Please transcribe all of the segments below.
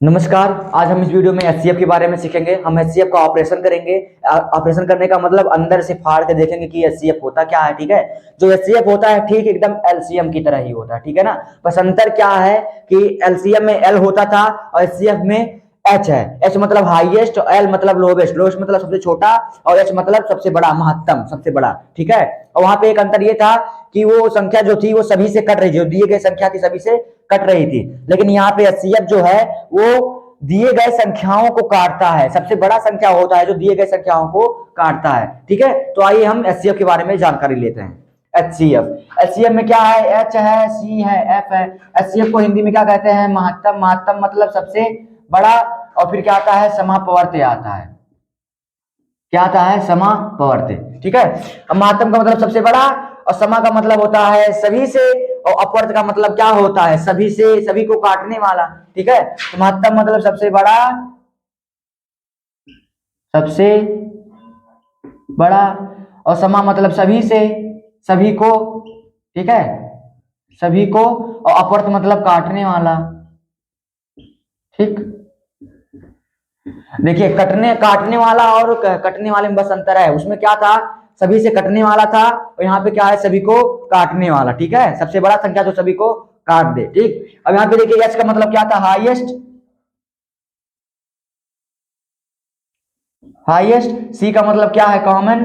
नमस्कार। आज हम इस वीडियो में एचसीएफ के बारे में सीखेंगे। हम एचसीएफ का ऑपरेशन करेंगे। ऑपरेशन करने का मतलब अंदर से फाड़ के देखेंगे कि एचसीएफ होता क्या है। ठीक है, जो एचसीएफ होता है ठीक एकदम एलसीएम की तरह ही होता है। ठीक है ना, बस अंतर क्या है कि एलसीएम में एल होता था और एचसीएफ में एच है। एच मतलब हाईएस्ट और एल मतलब लोवेस्ट। लोवेस्ट मतलब सबसे छोटा और एच मतलब सबसे बड़ा, महत्तम, सबसे बड़ा। ठीक है, और वहां पे एक अंतर ये था कि वो संख्या जो थी वो सभी से कट रही थी, जो दिए गए संख्या थी सभी से कट रही थी। लेकिन यहाँ पे एचसीएफ जो है वो दिए गए संख्याओं को काटता है। सबसे बड़ा संख्या होता है जो दिए गए संख्याओं को काटता है। ठीक है, तो आइए हम एचसीएफ के बारे में जानकारी लेते हैं। एचसीएफ, एचसीएफ में क्या है? एच है, सी है, एफ है। एचसीएफ को हिंदी में क्या कहते हैं? महत्तम। महत्तम मतलब सबसे बड़ा। और फिर क्या आता है? समापवर्त्य आता है। क्या आता है? समापवर्त्य। ठीक है, अब महत्तम का मतलब सबसे बड़ा और समा का मतलब होता है सभी से और अपवर्त का मतलब क्या होता है? सभी से, सभी को काटने वाला। ठीक है, तो महत्तम मतलब सबसे बड़ा, सबसे बड़ा, और समा मतलब सभी से, सभी को। ठीक है, सभी को, और अपवर्त मतलब काटने वाला। ठीक, देखिए कटने काटने वाला और कटने वाले में बस अंतर है। उसमें क्या था? सभी से कटने वाला था और यहाँ पे क्या है? सभी को काटने वाला। ठीक है, सबसे बड़ा संख्या जो सभी को काट दे। ठीक, अब यहाँ पे देखिए एच का मतलब क्या था? हाईएस्ट। हाईएस्ट। सी का मतलब क्या है? कॉमन।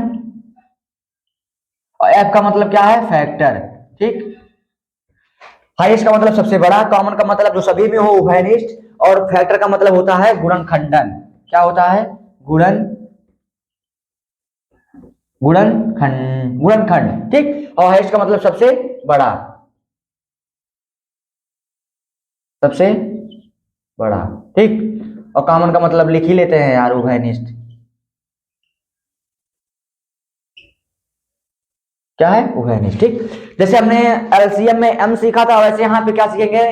और एफ का मतलब क्या है? फैक्टर। ठीक, हाईएस्ट का मतलब सबसे बड़ा, कॉमन का मतलब जो सभी में हो, उभयनिष्ठ, और फैक्टर का मतलब होता है गुणनखंडन। क्या होता है? गुणन गुणनखंड, गुणनखंड। ठीक, और हाईएस्ट का मतलब सबसे बड़ा, सबसे बड़ा। ठीक, और कॉमन का मतलब लिख ही लेते हैं यार, उभयनिष्ठ। क्या है? उभयनिष्ठ। ठीक, जैसे हमने एलसीएम में एम सीखा था वैसे यहाँ पे क्या सीखेंगे?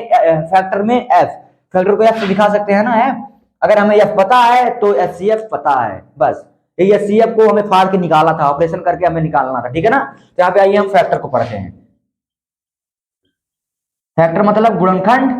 फैक्टर में एफ। फैक्टर को एफ से दिखा सकते हैं ना, एफ। अगर हमें एफ पता है तो एचसीएफ पता है, बस। ये एचसीएफ को हमें फाड़ के निकाला था, ऑपरेशन करके हमें निकालना था। ठीक है ना, तो यहाँ पे आइए हम फैक्टर को पढ़ते हैं। फैक्टर मतलब गुणनखंड,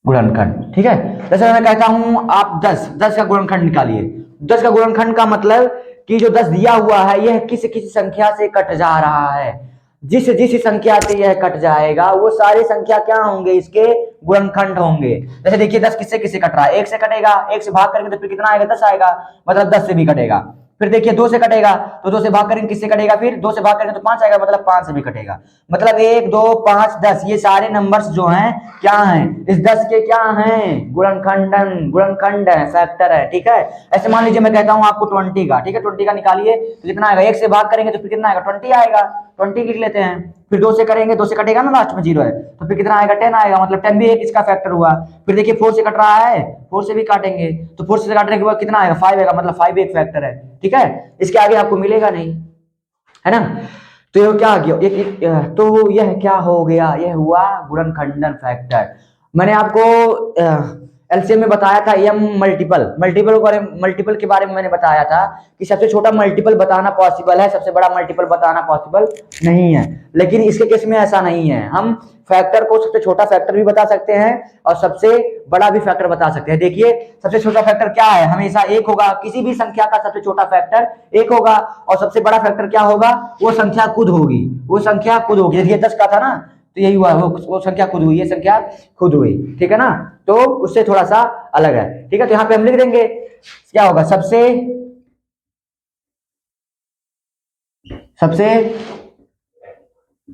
गुणनखंड। ठीक है, जैसे मैं कहता हूं आप 10, 10 का गुणनखंड निकालिए। 10 का गुणनखंड का मतलब कि जो 10 दिया हुआ है यह किसी किसी संख्या से कट जा रहा है। जिस जिस संख्या से यह कट जाएगा वो सारी संख्या क्या होंगे? इसके गुणनखंड होंगे। जैसे देखिए 10 किससे किससे कट रहा है? एक से कटेगा, एक से भाग करेंगे तो फिर कितना आएगा? 10 आएगा, मतलब 10 से भी कटेगा। फिर देखिए 2 से कटेगा तो 2 से भाग करेंगे, किससे कटेगा? फिर 2 से भाग करेंगे तो 5 आएगा, मतलब 5 से भी कटेगा। मतलब 1 2 5 10 ये सारे नंबर्स जो हैं क्या हैं? इस 10 के क्या हैं? गुणनखंडन, गुणनखंड है, फैक्टर है। ठीक है, ऐसे मान लीजिए मैं कहता हूं आपको 20 का। ठीक है, 20 का निकालिए तो कितना आएगा? 1 से भाग करेंगे तो फिर कितना आएगा? 20 आएगा। 20 लिख लेते हैं। फिर 2 से करेंगे, 2 से कटेगा ना, लास्ट में 0 है, तो फिर कितना आएगा? 10 आएगा, मतलब 10 भी एक इसका फैक्टर हुआ। फिर देखिए 4 से कट रहा है, 4 से भी काटेंगे तो 4 से काटने के बाद कितना आएगा? 5 आएगा, मतलब 5 एक फैक्टर है। ठीक है, इसके आगे आपको मिलेगा नहीं, है ना। तो ये क्या आ गया? तो यह क्या हो गया? यह हुआ गुणनखंडन, फैक्टर। मैंने आपको एलसीएम में बताया था एम मल्टीपल, मल्टीपल के बारे में मैंने बताया था कि सबसे छोटा मल्टीपल बताना पॉसिबल है, सबसे बड़ा मल्टीपल बताना पॉसिबल नहीं है। लेकिन इसके केस में ऐसा नहीं है। हम फैक्टर को सबसे छोटा फैक्टर भी बता सकते हैं और सबसे बड़ा भी फैक्टर बता सकते हैं। देखिए सबसे छोटा फैक्टर क्या है? हमेशा एक होगा। किसी भी संख्या का सबसे छोटा फैक्टर एक होगा और सबसे बड़ा फैक्टर क्या होगा? वो संख्या खुद होगी, वो संख्या खुद होगी। ये 10 का था ना, तो यही हुआ, वो संख्या खुद हुई, ये संख्या खुद हुई। ठीक है ना, तो उससे थोड़ा सा अलग है। ठीक है, तो यहाँ पे हम लिख देंगे क्या होगा? सबसे सबसे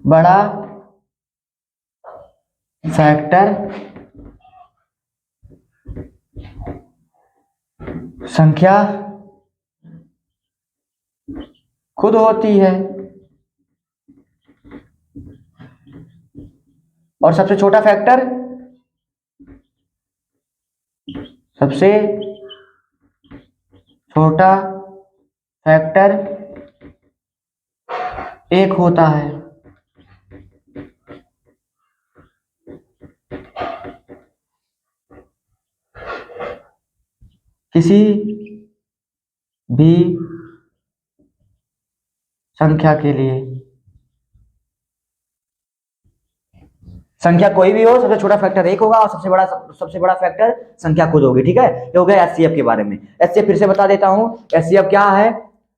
बड़ा फैक्टर संख्या खुद होती है और सबसे छोटा फैक्टर सबसे छोटा फैक्टर एक होता है। किसी भी संख्या के लिए संख्या कोई भी हो, सबसे छोटा फैक्टर 1 होगा और सबसे बड़ा फैक्टर संख्या खुद होगी। ठीक है, ये हो गया एचसीएफ के बारे में। एचसीएफ फिर से बता देता हूं, एचसीएफ क्या है,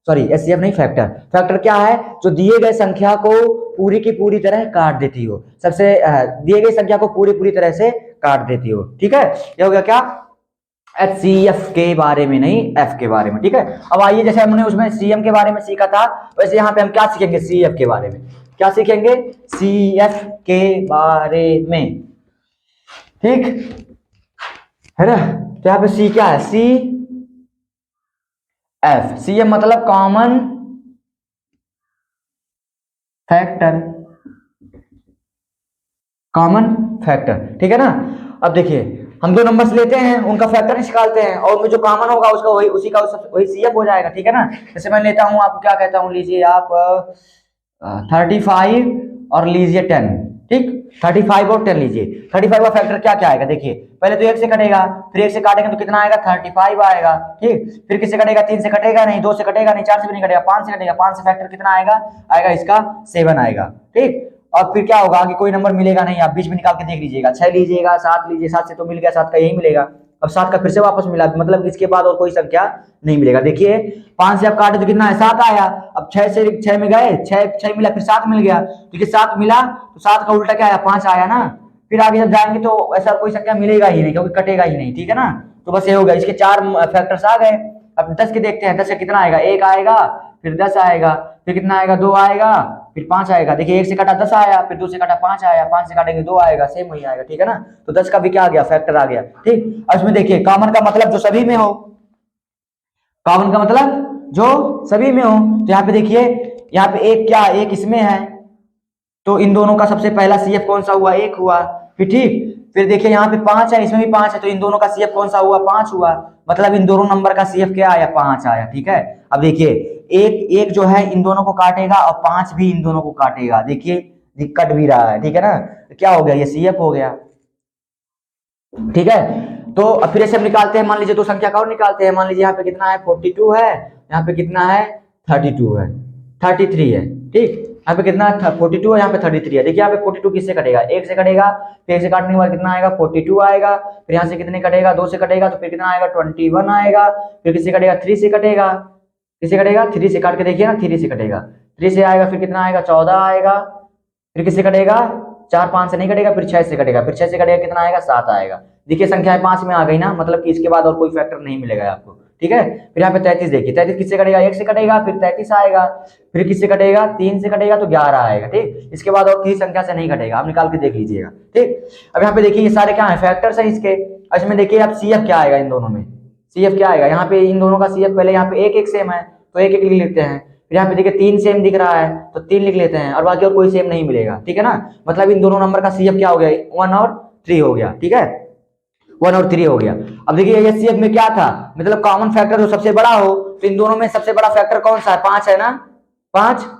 सॉरी एचसीएफ नहीं, फैक्टर। फैक्टर क्या है, जो दिए गए संख्या को पूरी की पूरी तरह काट देती हो, सबसे दिए गई संख्या को पूरी तरह से काट देती हो। ठीक है, ये हो गया क्या, एचसीएफ के बारे में, नहीं एफ के बारे में। ठीक है, अब आइए, जैसे हमने उसमें सीएम के बारे में सीखा था, वैसे यहाँ पे हम क्या सीखेंगे, सीएफ के बारे में। क्या सीखेंगे, सीएफ के बारे में। ठीक है ना, तो यहाँ पे सी क्या है, सी एफ। सीएफ मतलब कॉमन फैक्टर, कॉमन फैक्टर। ठीक है ना। अब देखिए, हम दो नंबर्स लेते हैं, उनका फैक्टर निकालते हैं और उनमें जो कॉमन होगा उसका वही, उसी का वही सीएफ हो जाएगा। ठीक है ना। जैसे मैं लेता हूं, आपको क्या कहता हूं, लीजिए आप 35 और लीजिए 10। ठीक, 35 और 10 लीजिए। 35 का फैक्टर क्या क्या आएगा, देखिए पहले तो 1 से कटेगा, फिर 1 से काटेंगे तो कितना आएगा, 35 आएगा। ठीक, फिर किससे कटेगा, 3 से कटेगा नहीं, 2 से कटेगा नहीं, 4 से भी नहीं कटेगा, 5 से कटेगा। 5 से फैक्टर कितना आएगा इसका 7 आएगा। ठीक, और फिर क्या होगा, आगे कोई नंबर मिलेगा नहीं, आप बीच में निकाल के देख लीजिएगा, 6 लीजिएगा, 7 लीजिए, 7 से तो मिल गया, 7 का यही मिलेगा। अब 7 का फिर से वापस मिला, मतलब इसके बाद और कोई संख्या नहीं मिलेगा। देखिए 5 से आप काटे तो कितना है, 7 आया। अब 6 से 6 में गए, 6 मिला, फिर 7 मिल गया। देखिए 7 मिला तो 7 का उल्टा क्या आया, 5 आया ना। फिर आगे जब जाएंगे तो ऐसा कोई संख्या मिलेगा ही नहीं, क्योंकि कटेगा ही नहीं। ठीक है ना, तो बस ये हो गया, इसके 4 फैक्टर्स आ गए। अब 10 के देखते हैं, 10 का कितना आएगा, 1 आएगा, फिर 10 आएगा, फिर कितना आएगा, 2 आएगा, फिर 5 आएगा। देखिए 1 से काटा 10 आया, फिर 2 से काटा 5 आया, 5 से काटेंगे 2 आएगा, सेम वही आएगा। ठीक है ना, तो 10 का भी क्या आ गया, फैक्टर आ गया। ठीक, अब इसमें देखिए कॉमन का मतलब जो सभी में हो, कॉमन का मतलब जो सभी में हो। तो यहाँ पे देखिए, यहाँ पे एक क्या, एक इसमें है, तो इन दोनों का सबसे पहला सीएफ कौन सा हुआ, 1 हुआ। फिर ठीक, फिर देखिए यहाँ पे 5 है, इसमें भी 5 है, तो इन दोनों का सीएफ कौन सा हुआ, 5 हुआ। मतलब इन दोनों नंबर का सीएफ क्या आया, 5 आया। ठीक है, अब देखिए एक जो है इन दोनों को काटेगा और 5 भी इन दोनों को काटेगा। देखिए कट भी रहा है। ठीक है ना, तो क्या हो गया, ये सीएफ हो गया। ठीक है, तो अब फिर ऐसे हम निकालते हैं, मान लीजिए दो संख्या का और निकालते हैं। मान लीजिए यहाँ पे कितना है, 42 है, यहाँ पे कितना है, 32 है, 33 है। ठीक, यहाँ पे कितना है, 42 है, यहाँ पे 33 है। देखिए यहाँ पे 42 किससे कटेगा, 1 से कटेगा, फिर 1 से काटने के बाद कितना आएगा, 42 आएगा। फिर यहाँ से कितने कटेगा, 2 से कटेगा, तो फिर कितना आएगा, 21 आएगा। फिर किससे कटेगा, 3 से कटेगा, किससे कटेगा, 3 से काट के देखिए ना, 3 से कटेगा, 3 से आएगा, फिर कितना आएगा, 14 आएगा। फिर किससे कटेगा, 4 5 से नहीं कटेगा, फिर 6 से कटेगा, फिर 6 से कटेगा, कितना आएगा, 7 आएगा। देखिए संख्याएं 5 में आ गई ना, मतलब कि इसके बाद और कोई फैक्टर नहीं मिलेगा आपको। ठीक है, फिर यहाँ पे 33 देखिए, 33 किससे कटेगा, 1 से कटेगा, फिर 33 आएगा। फिर किससे कटेगा, 3 से कटेगा तो 11 आएगा। ठीक, इसके बाद और किसी संख्या से नहीं कटेगा, आप निकाल के देख लीजिएगा। ठीक, अब यहाँ पे देखिए ये सारे क्या है, फैक्टर्स है इसके। इसमें देखिए अब सीएफ क्या आएगा, इन दोनों में सीएफ क्या आएगा, यहाँ पे इन दोनों का सीएफ, पहले यहाँ पे एक सेम है तो एक लिख लेते हैं। फिर यहाँ पे देखिए 3 सेम दिख रहा है तो 3 लिख लेते हैं, और बाकी और कोई सेम नहीं मिलेगा। ठीक है ना, मतलब इन दोनों नंबर का सीएफ क्या हो गया, 1 और 3 हो गया। ठीक है, 1 और 3 हो गया। अब देखिए ये सीएफ में क्या था, मतलब कॉमन फैक्टर जो सबसे बड़ा हो, तो इन दोनों में सबसे बड़ा फैक्टर कौन सा है, 5 है ना, 5।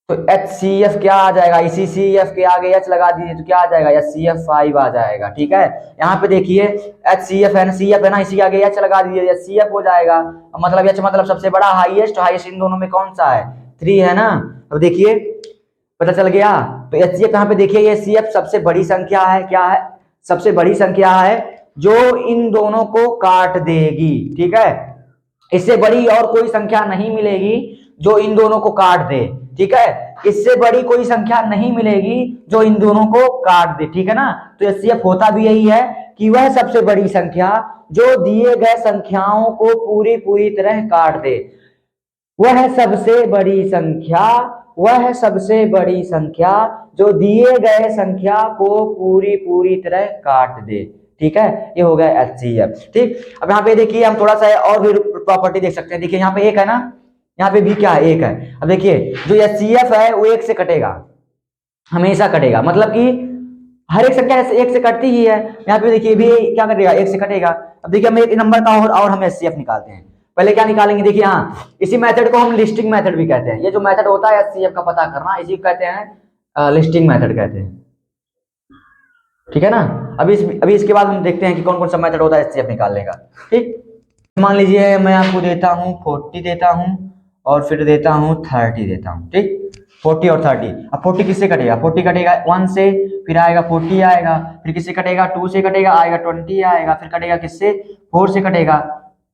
तो HCF क्या आ जाएगा, इसी CF के आगे H लगा दीजिए तो क्या आ जाएगा, HCF5 आ जाएगा। ठीक है, यहाँ पे देखिए HCF है ना, CF है ना, इसी के आगे H लगा दीजिए, HCF हो जाएगा। मतलब H मतलब सबसे बड़ा, हाईएस्ट इन दोनों में कौन सा है, 3 है ना। अब देखिए पता चल गया। तो HCF यहाँ पे देखिए, ये CF सबसे बड़ी संख्या है, क्या है, सबसे बड़ी संख्या है जो इन दोनों को काट देगी। ठीक है, इससे बड़ी और कोई संख्या नहीं मिलेगी जो इन दोनों को काट दे। ठीक है, इससे बड़ी कोई संख्या नहीं मिलेगी जो इन दोनों को काट दे। ठीक है ना, तो HCF होता भी यही है कि वह सबसे बड़ी संख्या जो दिए गए संख्याओं को पूरी तरह काट दे। वह सबसे बड़ी संख्या, वह सबसे बड़ी संख्या जो दिए गए संख्या को पूरी तरह काट दे। ठीक है, ये हो गया HCF। ठीक, अब यहाँ पे देखिए हम थोड़ा सा और भी प्रॉपर्टी देख सकते हैं। देखिए यहाँ पे 1 है ना, यहाँ पे भी क्या है, 1 है। अब देखिए जो HCF है वो 1 से कटेगा, हमेशा कटेगा, मतलब कि हर एक संख्या 1 से कटती ही है। यहाँ पे देखिए भी क्या कटेगा, 1 से कटेगा। अब देखिए हम एक नंबर का और हम HCF निकालते हैं। पहले क्या निकालेंगे, देखिए हाँ, इसी मेथड को हम लिस्टिंग मेथड भी कहते हैं। ये जो मेथड होता है HCF का पता करना, इसी को कहते हैं लिस्टिंग मेथड कहते हैं। ठीक है ना, अभी इसके बाद हम देखते हैं कि कौन कौन सा मेथड होता है HCF निकालने का। ठीक, मान लीजिए मैं आपको देता हूँ 40 देता हूँ और फिर देता हूँ 30 देता हूँ। ठीक, 40 और 30। अब 40 किससे कटेगा, 40 कटेगा 1 से, फिर आएगा 40 आएगा, फिर किससे कटेगा 2 से कटेगा, आएगा 20 आएगा, फिर कटेगा किससे 4 से कटेगा,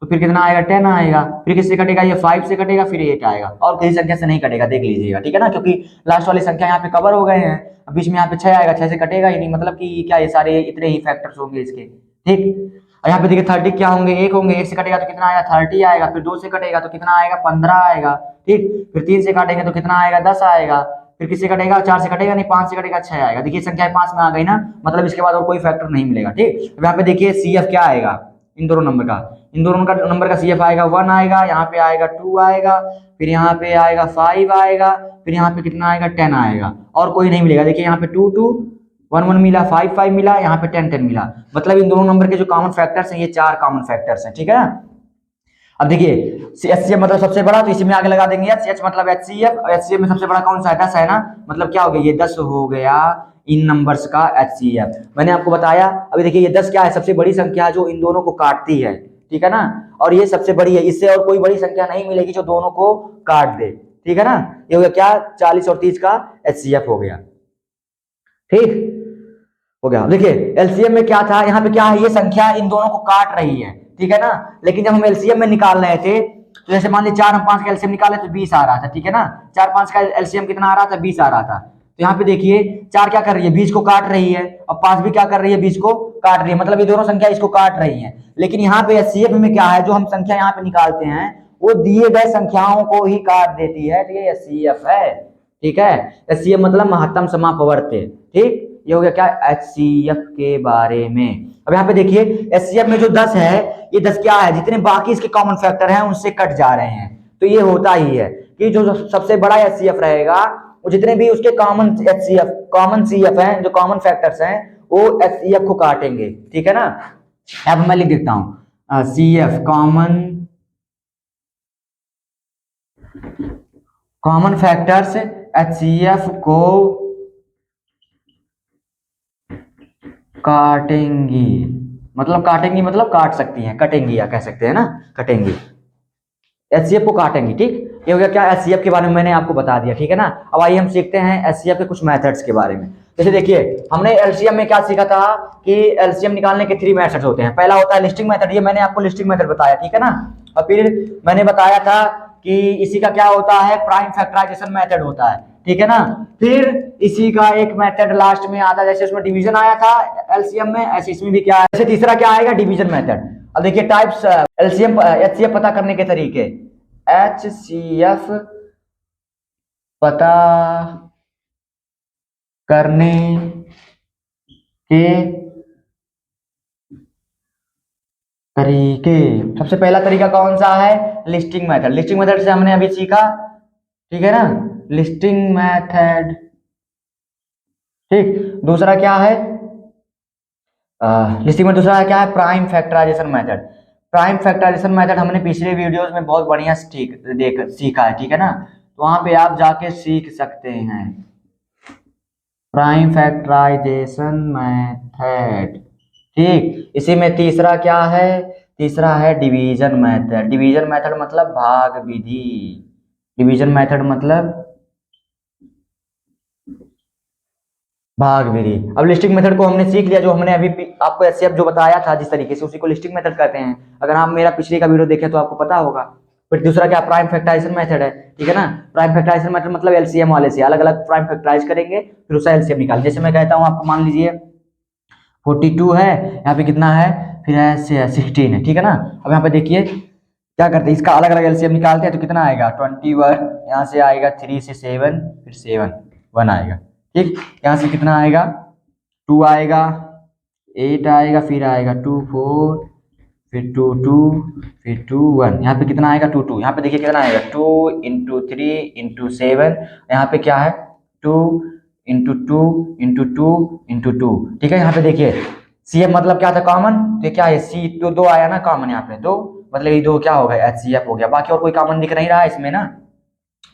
तो फिर कितना आएगा 10 आएगा, फिर किससे कटेगा ये 5 से कटेगा, फिर 8 आएगा, और किसी संख्या से नहीं कटेगा, देख लीजिएगा, ठीक है ना, क्योंकि लास्ट वाली संख्या यहाँ पे कवर हो गए हैं। अब बीच में यहाँ पे 6 आएगा, 6 से कटेगा ही नहीं, मतलब कि क्या ये सारे इतने ही फैक्टर्स होंगे इसके, ठीक। और यहाँ पे देखिए 30 क्या होंगे, 1 होंगे, 1 से कटेगा तो कितना आएगा 30 आएगा, फिर 2 से कटेगा तो कितना आएगा 15 आएगा, ठीक, फिर 3 से काटेंगे तो कितना आएगा 10 आएगा, फिर किससे कटेगा 4 से कटेगा नहीं, 5 से कटेगा 6 आएगा। देखिए संख्या 5 में आ गई ना, मतलब इसके बाद और कोई फैक्टर नहीं मिलेगा, ठीक। अब यहाँ पे देखिए CF क्या आएगा इन दोनों नंबर का, इन दोनों का नंबर का CF आएगा 1 आएगा, यहाँ पे आएगा 2 आएगा, फिर यहाँ पे आएगा 5 आएगा, फिर यहाँ पे कितना आएगा 10 आएगा, और कोई नहीं मिलेगा। देखिए यहाँ पे 2 2 1 1 मिला, 5 5 मिला, यहाँ पे 10 10 मिला, मतलब इन दोनों नंबर के जो कॉमन फैक्टर्स हैं ये 4 कॉमन फैक्टर्स हैं, ठीक है ना। अब देखिए HCF मतलब सबसे बड़ा, तो इसी में आगे लगा देंगे H मतलब HCF, HCF में सबसे बड़ा कौन सा है 10 है ना, मतलब क्या हो गया ये 10 हो गया इन नंबर्स का HCF। मैंने आपको बताया, अभी देखिए ये 10 क्या है, सबसे बड़ी संख्या जो इन दोनों को काटती है, ठीक है ना, और ये सबसे बड़ी है, इससे और कोई बड़ी संख्या नहीं मिलेगी जो दोनों को काट दे, ठीक है ना। ये हो गया क्या 40 और 30 का HCF हो गया, ठीक हो गया। देखिए LCM में क्या था, यहाँ पे क्या है, ये संख्या इन दोनों को काट रही है, ठीक है ना, लेकिन जब हम LCM में निकाल रहे थे तो जैसे मान लीजिए 4 हम 5 का LCM निकाले तो 20 आ रहा था, ठीक है ना, 4 5 का LCM कितना आ रहा था 20 आ रहा था। तो यहाँ पे देखिए 4 क्या कर रही है 20 को काट रही है, और 5 भी क्या कर रही है 20 को काट रही है, मतलब ये दोनों संख्या इसको काट रही है। लेकिन यहाँ पे HCF में क्या है, जो हम संख्या यहाँ पे निकालते हैं वो दिए गए संख्याओं को ही काट देती है, तो ये HCF है, ठीक है। HCF मतलब महत्तम समापवर्त्य, ठीक। ये हो गया क्या HCF के बारे में। अब यहाँ पे देखिए HCF में जो 10 है, ये 10 क्या है, जितने बाकी इसके कॉमन फैक्टर हैं उनसे कट जा रहे हैं, तो ये होता ही है कि जो सबसे बड़ा HCF रहेगा वो जितने भी उसके कॉमन CF हैं, जो कॉमन फैक्टर्स हैं वो HCF को काटेंगे, ठीक है ना। अब मैं लिख देता हूं CF कॉमन फैक्टर्स HCF को काटेंगी, मतलब काटेंगी मतलब काट सकती हैं, कटेंगी या कह सकते हैं ना, कटेंगी, HCF को काटेंगी, ठीक। ये हो गया क्या HCF के बारे में मैंने आपको बता दिया, ठीक है ना। अब आइए हम सीखते हैं HCF के कुछ मेथड्स के बारे में। जैसे देखिए हमने LCM में क्या सीखा था कि LCM निकालने के 3 मेथड्स होते हैं। पहला होता है लिस्टिंग मेथड, ये मैंने आपको लिस्टिंग मेथड बताया, ठीक है ना। और फिर मैंने बताया था कि इसी का क्या होता है प्राइम फैक्टराइजेशन मेथड होता है, ठीक है ना। फिर इसी का एक मेथड लास्ट में आता है, जैसे उसमें डिवीजन आया था LCM में, ऐसे इसमें भी क्या है, जैसे तीसरा क्या आएगा डिवीजन मेथड। अब देखिए टाइप्स LCM HCF पता करने के तरीके, HCF पता करने के तरीके, सबसे पहला तरीका कौन सा है लिस्टिंग मेथड। लिस्टिंग मेथड से हमने अभी सीखा, ठीक है ना, लिस्टिंग मेथड, ठीक। दूसरा क्या है लिस्टिंग में, दूसरा क्या है prime factorisation method. Prime factorisation method हमने पिछले वीडियोस में बहुत बढ़िया सीखा है, ठीक है ना, तो वहां पे आप जाके सीख सकते हैं प्राइम फैक्टराइजेशन मेथड, ठीक। इसी में तीसरा क्या है, तीसरा है डिवीजन मेथड। डिवीजन मेथड मतलब भाग विधि, डिवीजन मेथड मतलब भाग विधि। अब लिस्टिंग मेथड को हमने सीख लिया, जो हमने अभी आपको HCF जो बताया था जिस तरीके से, उसी को लिस्टिंग मेथड कहते हैं। अगर आप मेरा पिछले का वीडियो देखें तो आपको पता होगा। फिर दूसरा क्या प्राइम फैक्टराइजेशन मेथड है, ठीक है ना। प्राइम फैक्टराइजेशन मेथड मतलब LCM वाले से अलग अलग प्राइम फैक्टराइज करेंगे, फिर उसका LCM निकाल। जैसे मैं कहता हूँ आपको, मान लीजिए 42 है, यहाँ पे कितना है, फिर है 16 है, ठीक है ना। अब यहाँ पे देखिए क्या करते हैं, इसका अलग अलग LCM निकालते हैं, तो कितना आएगा 21, यहाँ से आएगा 3 से 7, फिर 7 1 आएगा, ठीक। यहाँ से कितना आएगा 2 आएगा, 8 आएगा, फिर आएगा 2 4, फिर 2 2, फिर 2 1, यहाँ पे कितना आएगा 2 2। यहाँ पे देखिए कितना आएगा 2 × 3 × 7, यहाँ पे क्या है 2 × 2 × 2 × 2, ठीक है। यहाँ पे देखिए CF मतलब क्या था कॉमन, तो क्या है C तो 2 आया ना कॉमन, यहाँ पे 2 मतलब ये 2 क्या हो गया HCF हो गया, बाकी और कोई कॉमन दिख नहीं रहा है इसमें ना,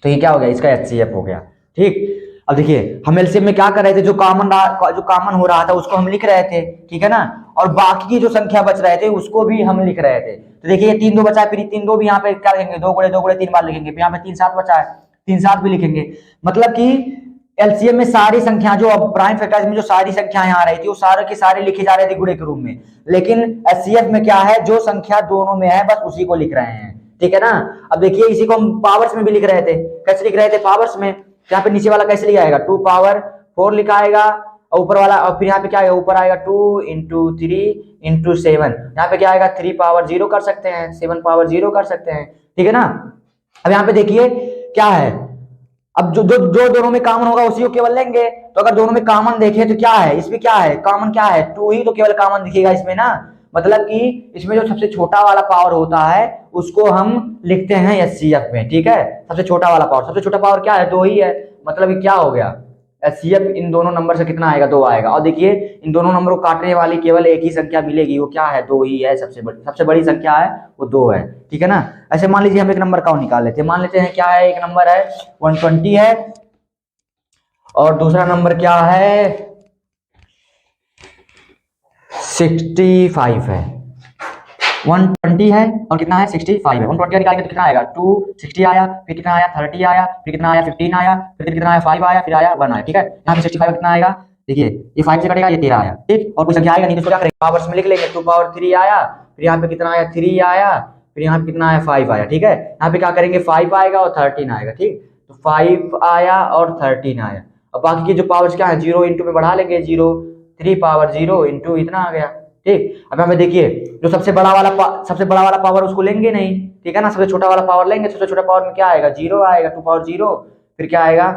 तो ये क्या हो गया इसका HCF हो गया, ठीक। अब देखिए हम LCM में क्या कर रहे थे, जो कॉमन हो रहा था उसको हम लिख रहे थे, ठीक है ना, और बाकी की जो संख्या बच रहे थे उसको भी हम लिख रहे थे। तो देखिए ये 3 2 बचा है, फिर 3 2 भी यहाँ पे क्या लिखेंगे 2 × 2 × 3 बार लिखेंगे, फिर यहाँ पे 3 7 बचा है, 3 7 भी लिखेंगे। मतलब कि एलसीएम में सारी संख्या जो अब प्राइम फैक्टराइज में जो सारी संख्याएं आ रही थी वो सारे के सारे लिखे जा रहे थे गुणे के रूप में, लेकिन एचसीएफ में क्या है, जो संख्या दोनों में है बस उसी को लिख रहे हैं, ठीक है ना। अब देखिए इसी को हम पावर्स में भी लिख रहे थे, कैसे लिख रहे थे पावर्स में, यहाँ पे नीचे वाला कैसे लिखा आएगा 2 पावर 4 लिखा आएगा, और ऊपर वाला, और फिर यहाँ पे क्या आएगा, ऊपर आएगा 2 इंटू 3 इंटू 7, यहाँ पे क्या आएगा 3 पावर 0 कर सकते हैं, 7 पावर 0 कर सकते हैं, ठीक है ना। अब यहाँ पे देखिए क्या है, अब जो दोनों में कॉमन होगा उसी को केवल लेंगे, तो अगर दोनों में कॉमन देखें तो क्या है, इसमें क्या है कॉमन, क्या है 2 ही तो केवल कॉमन दिखेगा इसमें ना, मतलब कि इसमें जो सबसे छोटा वाला पावर होता है उसको हम लिखते हैं एचसीएफ में, ठीक है। सबसे छोटा वाला पावर, सबसे छोटा पावर क्या है 2 ही है, मतलब ये क्या हो गया एचसीएफ इन दोनों नंबर से कितना आएगा 2 आएगा। और देखिए इन दोनों नंबर को काटने वाली केवल एक ही संख्या मिलेगी, वो क्या है 2 ही है, सबसे बड़ी संख्या है वो 2 है, ठीक है ना। ऐसे मान लीजिए हम एक नंबर का निकाल लेते हैं, मान लेते हैं क्या है, एक नंबर है 120 है और दूसरा नंबर क्या है 65 है। 120 है और कितना है 65 है, 120 का निकालेंगे तो कितना आएगा 2, 60 आया, फिर कितना आया 30 आया, फिर कितना आया 15 आया, फिर कितना आया 5 आया, फिर आया 1 आया, ठीक है। यहाँ पे 65 कितना आएगा, देखिए ये 5 से कटेगा, ये 13 आया, ठीक। और कोई संख्या आएगा नहीं तो क्या करेंगे पावर्स में लिख लेंगे, 2 पावर 3 आया, फिर यहाँ पे कितना आया 3 आया, फिर यहाँ पे कितना आया 5 आया, ठीक है। यहाँ पे क्या करेंगे 5 आएगा और 13 आएगा, ठीक। तो 5 आया और 13 आया, अब बाकी के जो पावर्स क्या है 0 इंटू में बढ़ा लेंगे, 0 3 पावर 0 इंटू इतना आ गया, ठीक। अब हमें देखिए जो सबसे बड़ा वाला पावर उसको लेंगे नहीं, ठीक है ना, सबसे छोटा वाला पावर लेंगे, सबसे छोटा पावर में क्या आएगा 0 आएगा, 2 पावर 0, फिर क्या आएगा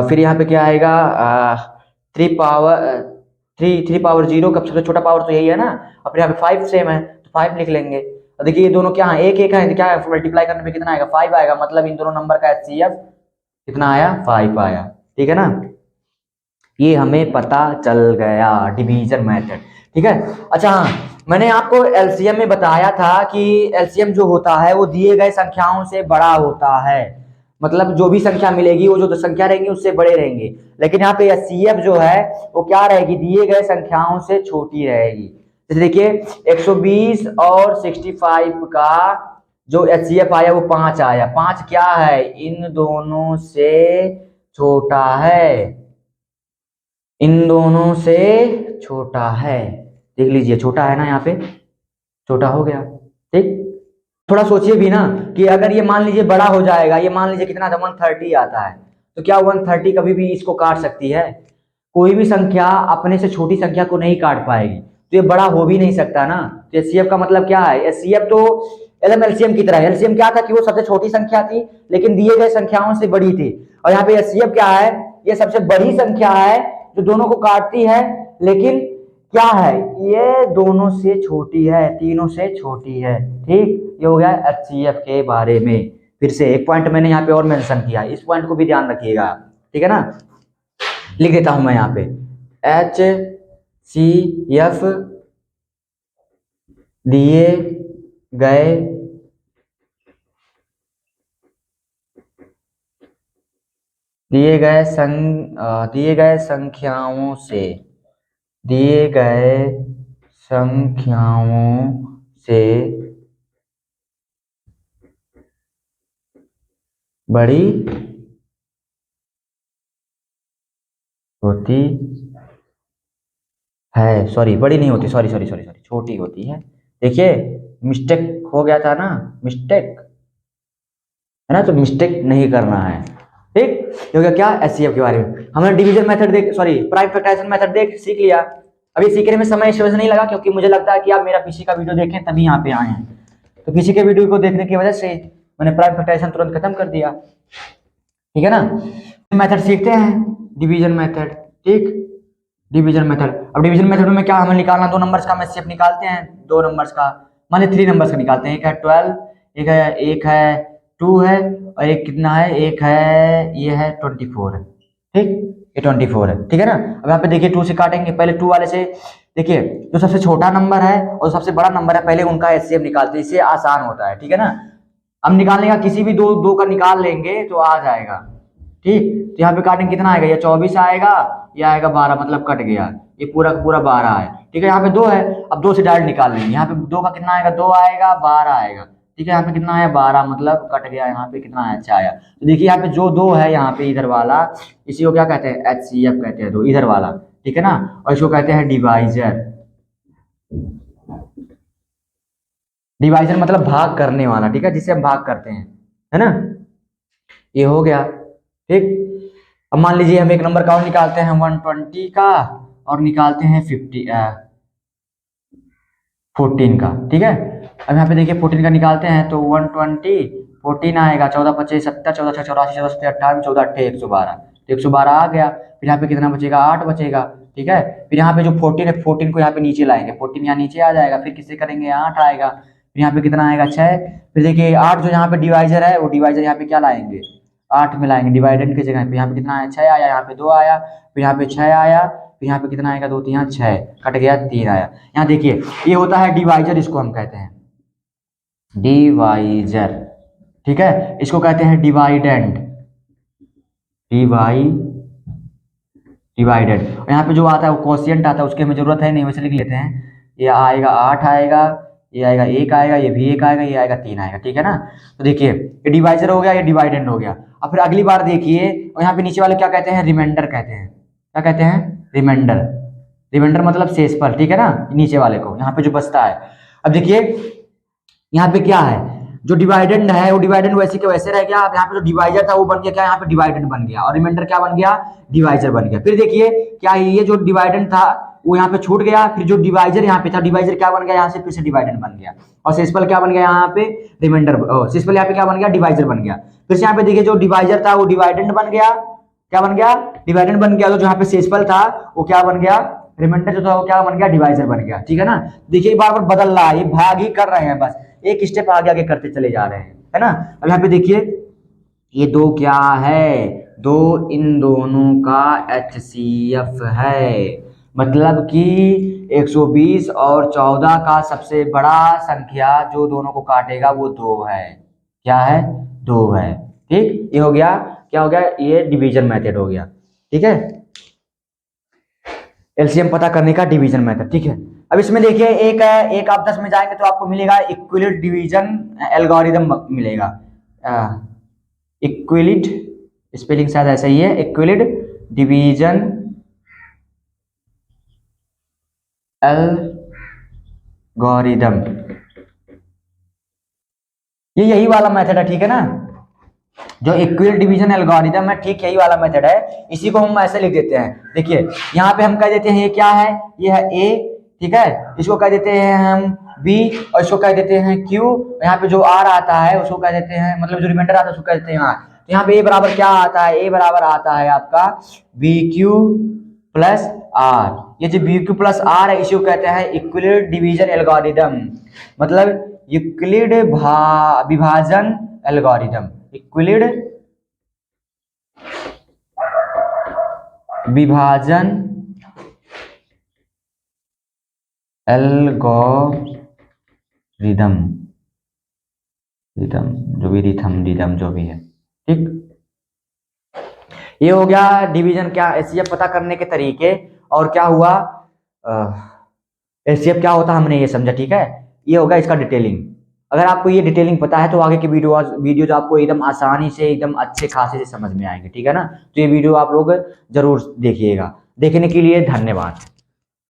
फिर यहाँ पे क्या आएगा 3 पावर 0 का सबसे छोटा पावर तो यही है ना, और फिर यहाँ पे 5 सेम है तो 5 लिख लेंगे। और देखिए ये दोनों क्या है एक एक है, क्या है मल्टीप्लाई करने पे कितना आएगा 5 आएगा, मतलब इन दोनों नंबर का एचसीएफ कितना आया 5 आया, ठीक है ना। ये हमें पता चल गया डिवीजन मेथड, ठीक है। अच्छा हाँ, मैंने आपको एलसीएम में बताया था कि एलसीएम जो होता है वो दिए गए संख्याओं से बड़ा होता है, मतलब जो भी संख्या मिलेगी वो जो संख्या रहेंगी उससे बड़े रहेंगे, लेकिन यहाँ पे एचसीएफ जो है वो क्या रहेगी दिए गए संख्याओं से छोटी रहेगी। जैसे देखिए 120 और 65 का जो एचसीएफ आया वो 5 आया, 5 क्या है इन दोनों से छोटा है, इन दोनों से छोटा है, देख लीजिए छोटा है ना, यहाँ पे छोटा हो गया, ठीक। थोड़ा सोचिए भी ना कि अगर ये मान लीजिए बड़ा हो जाएगा, ये मान लीजिए कितना था 130 आता है, तो क्या 130 कभी भी इसको काट सकती है, कोई भी संख्या अपने से छोटी संख्या को नहीं काट पाएगी, तो ये बड़ा हो भी नहीं सकता ना। तो एचसीएफ का मतलब क्या है, एचसीएफ तो एलसीएम की तरह, एलसीएम क्या था कि वो सबसे छोटी संख्या थी लेकिन दिए गए संख्याओं से बड़ी थी, और यहाँ पे एचसीएफ क्या है ये सबसे बड़ी संख्या है जो दोनों को काटती है, लेकिन क्या है ये दोनों से छोटी है, तीनों से छोटी है, ठीक। ये हो गया एचसीएफ के बारे में। फिर से एक पॉइंट मैंने यहाँ पे और मेंशन किया, इस पॉइंट को भी ध्यान रखिएगा, ठीक है ना। लिख देता हूं मैं यहाँ पे एचसीएफ दिए गए दिए गए संख्याओं से बड़ी होती है, सॉरी बड़ी नहीं होती, सॉरी छोटी होती है। देखिए मिस्टेक हो गया था ना, मिस्टेक है ना, तो मिस्टेक नहीं करना है, ठीक। हो गया क्या एचसीएफ के बारे में, हमने division method prime factorisation method सीख लिया। अभी सीखने में समय इस वजह से नहीं लगा क्योंकि मुझे लगता है कि आप मेरा पीछे का वीडियो देखें तभी यहाँ पे आए हैं, तो पीछे के वीडियो को देखने की वजह से मैंने प्राइम फैक्टराइजेशन तुरंत खत्म कर दिया, ठीक है ना। मेथड सीखते हैं डिवीजन मेथड, ठीक। डिवीजन मेथड, अब डिवीजन मेथड में क्या हमें निकालना, 2 नंबर्स का हम एचसीएफ निकालते हैं, 2 नंबर्स का मान लीजिए 3 नंबर्स का निकालते हैं, एक है 12, एक है 2 है, और एक कितना है एक है ये है 24 है, ठीक। ये 24 है, ठीक है ना। अब यहाँ पे देखिए 2 से काटेंगे, पहले 2 वाले से देखिए जो सबसे छोटा नंबर है और सबसे बड़ा नंबर है पहले उनका एचसीएफ निकालते हैं, इससे आसान होता है, ठीक है ना। हम निकालने का किसी भी दो का निकाल लेंगे तो आ जाएगा, ठीक। तो यहाँ पे काटेंगे कितना आएगा, ये 24 आएगा, ये आएगा 12, मतलब कट गया, ये पूरा का पूरा 12 है, ठीक है। यहाँ पे 2 है, अब 2 से डायरेक्ट निकाल लेंगे, यहाँ पे 2 का कितना आएगा 2 आएगा 12 आएगा, ठीक है। यहाँ पे कितना आया 12, मतलब कट गया, यहाँ पे कितना आया 6 आया। तो देखिए यहाँ पे जो 2 है यहाँ पे इधर वाला, इसी को क्या कहते हैं, HCF कहते हैं, 2 इधर वाला, ठीक है ना। और इसको कहते हैं डिवाइजर। डिवाइजर मतलब भाग करने वाला, ठीक है, जिससे हम भाग करते हैं, है ना। ये हो गया, ठीक। अब मान लीजिए हम एक नंबर का और निकालते हैं 120 का, और निकालते हैं 14 का, ठीक है। अब यहाँ पे देखिए 14 का निकालते हैं तो 120, 14 आएगा, 14 25 70, 14 6 84, 14 7 58, 14 8 112, तो 112 आ गया। फिर यहाँ पे कितना बचेगा, 8 बचेगा, ठीक है। फिर यहाँ पे जो 14 है, 14 को यहाँ पे नीचे लाएंगे, 14 यहाँ नीचे आ जाएगा, फिर किससे करेंगे, 8 आएगा। फिर यहाँ पे कितना आएगा 6। फिर देखिए 8 जो यहाँ पे डिवाइजर है, वो डिवाइजर यहाँ पे क्या लाएंगे, 8 में लाएंगे डिवाइडेंड की जगह पे। यहाँ पे कितना आया 6 आया, यहाँ पे 2 आया, फिर यहाँ पे 6 आया, फिर यहाँ पे कितना आएगा 2 3 6, कट गया 3 आया। यहाँ देखिए ये होता है डिवाइजर, इसको हम कहते हैं डिवाइजर, ठीक है। इसको कहते हैं डिवाइडेंड, डिवाइडेड। और यहाँ पे जो आता है वो कोशिएंट आता है, उसकी हमें जरूरत है नहीं, वैसे लिख लेते हैं। ये आएगा 8 आएगा, ये आएगा 1 आएगा, ये भी 1 आएगा, ये आएगा 3 आएगा, ठीक है ना। तो देखिए ये डिवाइजर हो गया, ये डिवाइडेंड हो गया। अब फिर अगली बार देखिए, और यहाँ पे नीचे वाले क्या कहते हैं, रिमाइंडर कहते हैं। क्या कहते हैं, रिमाइंडर। रिमाइंडर मतलब शेषफल, ठीक है ना, नीचे वाले को, यहाँ पे जो बचता है। अब देखिए यहाँ पे क्या है, जो डिवाइडेंड है वो डिवाइडेंड वैसे के वैसे रह गया। अब यहाँ पे जो डिवाइजर था वो बन गया क्या, यहाँ पे डिवाइडेंड बन गया, और रिमाइंडर क्या बन गया, डिवाइजर बन गया। फिर देखिए क्या ये जो डिवाइडेंड था वो यहाँ पे छूट गया, फिर जो डिवाइजर यहाँ पे था, डिवाइजर क्या बन गया, यहाँ से फिर से डिवाइडेंड बन गया, और शेषफल क्या बन गया, यहाँ पे रिमाइंडर, शेषफल यहाँ पे क्या बन गया, डिवाइजर बन गया। फिर से यहाँ पे देखिए जो डिवाइजर था वो डिवाइडेंड बन गया, क्या बन गया, डिवाइडेंड बन गया। तो यहाँ पे शेषफल था वो क्या बन गया, रिमाइंडर जो था वो क्या बन गया, डिवाइजर बन गया, ठीक है ना। देखिए बार बार बदल रहा है, ये भाग ही कर रहे हैं, बस एक स्टेप आगे आगे करते चले जा रहे हैं, है ना। अब यहाँ पे देखिए ये 2 क्या है, 2 इन दोनों का HCF है, मतलब कि 120 और 14 का सबसे बड़ा संख्या जो दोनों को काटेगा वो 2 है। क्या है, 2 है, ठीक। ये हो गया, क्या हो गया, ये डिवीजन मेथड हो गया, ठीक है, एलसीएम पता करने का डिवीजन मेथड, ठीक है। अब इसमें देखिए एक है, एक आप 10 में जाएंगे तो आपको मिलेगा इक्विलिट डिवीजन एल्गोरिदम मिलेगा। इक्विलिट स्पेलिंग शायद ऐसा ही है, इक्विलिट डिवीजन एल्गोरिदम, ये यही वाला मेथड है, ठीक है ना, जो इक्विलिट डिवीजन एल्गोरिदम है, ठीक यही वाला मेथड है। इसी को हम ऐसे लिख देते हैं, देखिए यहाँ पे हम कह देते हैं ये क्या है, ये है A, ठीक है, इसको कह देते हैं हम B, और इसको कह देते हैं Q। यहाँ पे जो R आता है उसको कह देते हैं, मतलब जो रिमाइंडर आता है उसको कह देते हैं R। तो यहाँ पे A बराबर क्या आता है, A बराबर आता है आपका BQ प्लस R। ये जो BQ प्लस R है इसी को कहते हैं इक्विलिट डिवीजन एल्गोरिदम, मतलब यूक्लिड विभाजन एल्गोरिदम, इक्विलिड विभाजन एल्गोरिदम, रिदम जो भी, रिथम रिदम जो भी है, ठीक। ये हो गया डिवीजन क्या, एचसीएफ पता करने के तरीके। और क्या हुआ, एचसीएफ क्या होता है हमने ये समझा, ठीक है। ये होगा इसका डिटेलिंग। अगर आपको ये डिटेलिंग पता है तो आगे की वीडियो आपको एकदम आसानी से, एकदम अच्छे खासे से समझ में आएंगे, ठीक है ना। तो ये वीडियो आप लोग जरूर देखिएगा। देखने के लिए धन्यवाद।